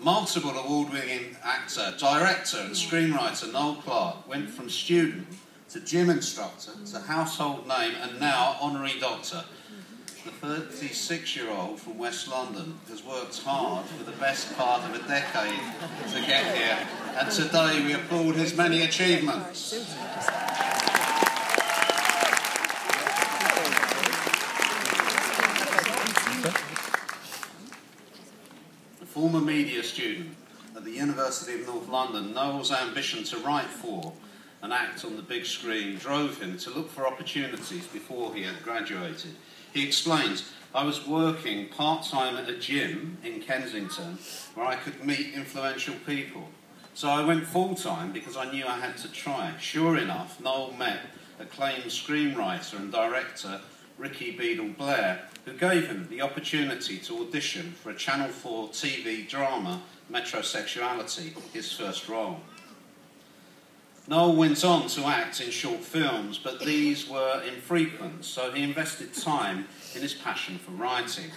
Multiple award-winning actor, director and screenwriter Noel Clarke went from student to gym instructor to household name and now honorary doctor. The 36-year-old from West London has worked hard for the best part of a decade to get here, and today we applaud his many achievements. A former media student at the University of North London, Noel's ambition to write for and act on the big screen drove him to look for opportunities before he had graduated. He explains, "I was working part-time at a gym in Kensington where I could meet influential people. So I went full-time because I knew I had to try." Sure enough, Noel met acclaimed screenwriter and director Ricky Beadle-Blair, who gave him the opportunity to audition for a Channel 4 TV drama, Metrosexuality, his first role. Noel went on to act in short films, but these were infrequent, so he invested time in his passion for writing.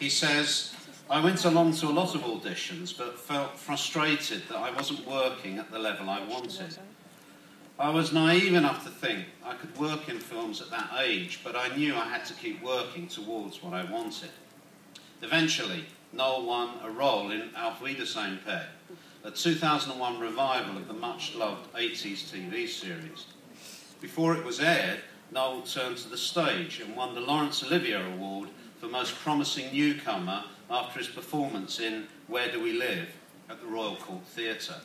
He says, "I went along to a lot of auditions, but felt frustrated that I wasn't working at the level I wanted. I was naive enough to think I could work in films at that age, but I knew I had to keep working towards what I wanted." Eventually, Noel won a role in Auf Wiedersehen, Pet, a 2001 revival of the much-loved 80s TV series. Before it was aired, Noel turned to the stage and won the Laurence Olivier Award for Most Promising Newcomer after his performance in Where Do We Live at the Royal Court Theatre.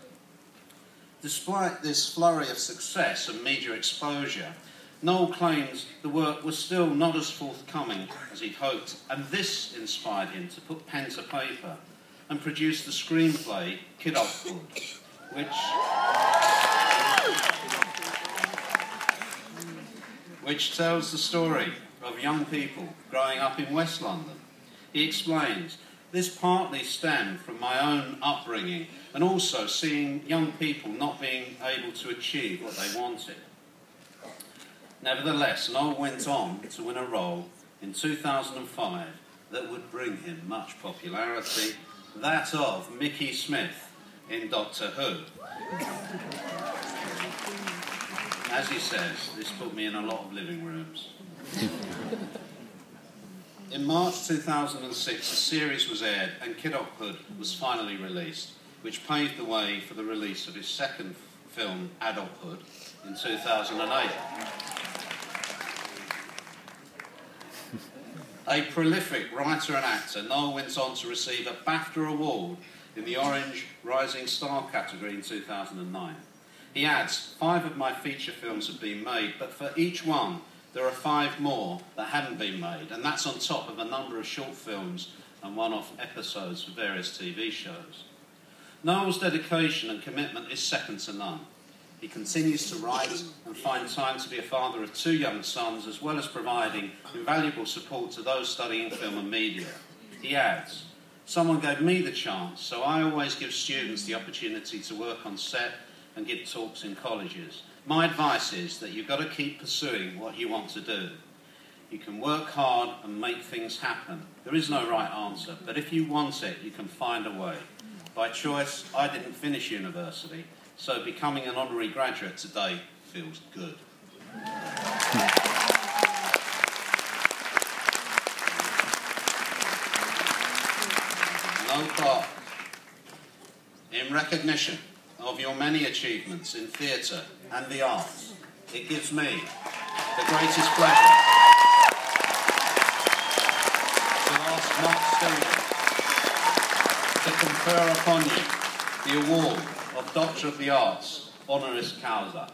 Despite this flurry of success and media exposure, Noel claims the work was still not as forthcoming as he'd hoped, and this inspired him to put pen to paper and produce the screenplay Kidulthood, which tells the story of young people growing up in West London. He explains, "This partly stemmed from my own upbringing and also seeing young people not being able to achieve what they wanted." Nevertheless, Noel went on to win a role in 2005 that would bring him much popularity, that of Mickey Smith in Doctor Who. As he says, "This put me in a lot of living rooms." In March 2006, a series was aired and Kidulthood was finally released, which paved the way for the release of his second film, Adulthood, in 2008. A prolific writer and actor, Noel went on to receive a BAFTA award in the Orange Rising Star category in 2009. He adds, "5 of my feature films have been made, but for each one there are 5 more that haven't been made, and that's on top of a number of short films and one-off episodes for various TV shows." Noel's dedication and commitment is second to none. He continues to write and find time to be a father of 2 young sons, as well as providing invaluable support to those studying film and media. He adds, "Someone gave me the chance, so I always give students the opportunity to work on set and give talks in colleges. My advice is that you've got to keep pursuing what you want to do. You can work hard and make things happen. There is no right answer, but if you want it, you can find a way. By choice, I didn't finish university, so becoming an honorary graduate today feels good." Noel Clarke, in recognition of your many achievements in theatre and the arts, it gives me the greatest pleasure to ask Mark Stevens to confer upon you the award of Doctor of the Arts, honoris causa.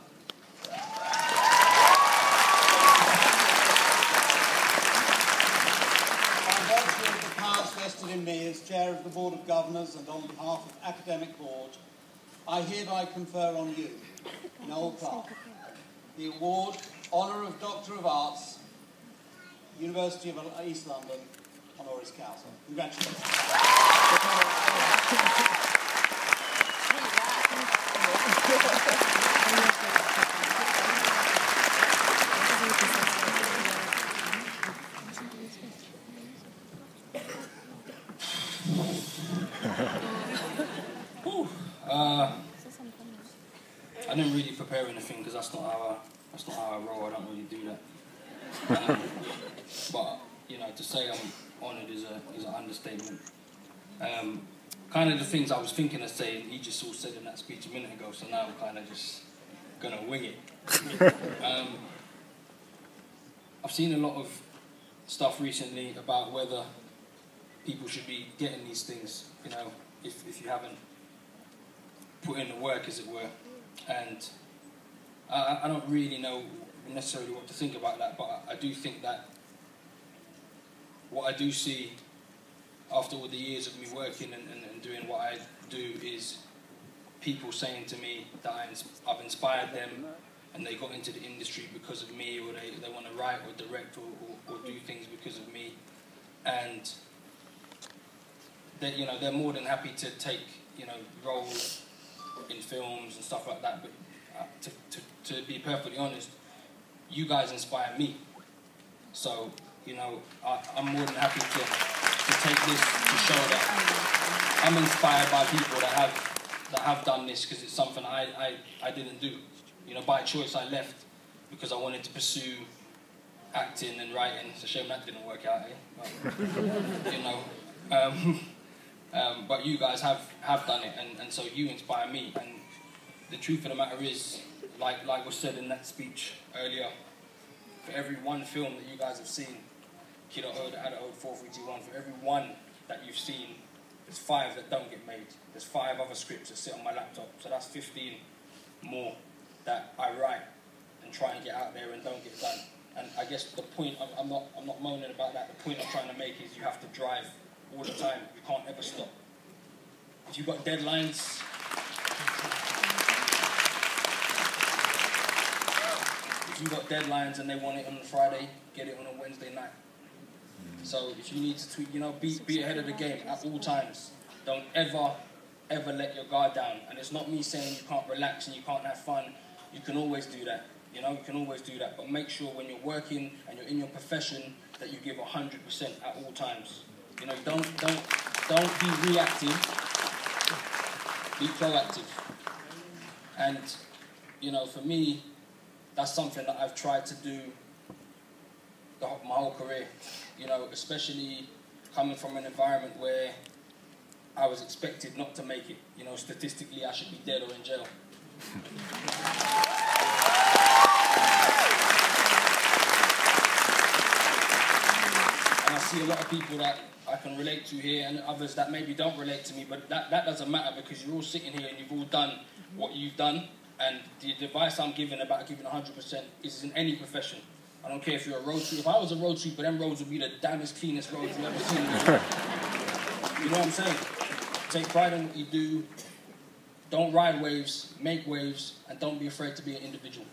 Vested in me as Chair of the Board of Governors and on behalf of Academic Board, I hereby confer on you, Noel Clarke, the award, Honour of Doctor of Arts, University of East London, honoris causa. Congratulations. thing because that's not how I roll. I don't really do that. But you know, to say I'm honoured is an understatement. Kind of the things I was thinking of saying, he just all said in that speech a minute ago. So now I'm kind of just gonna wing it. I've seen a lot of stuff recently about whether people should be getting these things, you know, if you haven't put in the work, as it were. And I don't really know necessarily what to think about that, but I do think that what I do see after all the years of me working and doing what I do is people saying to me that I've inspired them and they got into the industry because of me, or they want to write or direct or do things because of me. And that, you know, they're more than happy to take, you know, roles in films and stuff like that. But to be perfectly honest, you guys inspire me. So, you know, I'm more than happy to take this to show that I'm inspired by people that have done this, because it's something I didn't do. You know, by choice I left because I wanted to pursue acting and writing. It's a shame that didn't work out, eh? But, you know, but you guys have done it, and so you inspire me. And the truth of the matter is, like was said in that speech earlier, for every one film that you guys have seen, Kid at Ode, Adult 4321, for every one that you've seen, there's 5 that don't get made. There's 5 other scripts that sit on my laptop, so that's 15 more that I write and try and get out there and don't get done. And I guess the point, I'm not moaning about that. The point I'm trying to make is you have to drive all the time. You can't ever stop. If you've got deadlines, and they want it on a Friday, get it on a Wednesday night. So if you need to tweet, you know, be ahead of the game at all times. Don't ever let your guard down. And it's not me saying you can't relax and you can't have fun. You can always do that. You know, you can always do that. But make sure when you're working and you're in your profession that you give 100% at all times. You know, don't be reactive. Be proactive. And, you know, for me, that's something that I've tried to do my whole career. You know, especially coming from an environment where I was expected not to make it. You know, statistically, I should be dead or in jail. And I see a lot of people that I can relate to here, and others that maybe don't relate to me, but that doesn't matter, because you're all sitting here and you've all done what you've done. And the advice I'm giving about giving 100% is in any profession. I don't care if you're a road sweeper. If I was a road sweeper, them roads would be the damnest, cleanest roads you've ever seen. You know what I'm saying? Take pride in what you do. Don't ride waves, make waves, and don't be afraid to be an individual.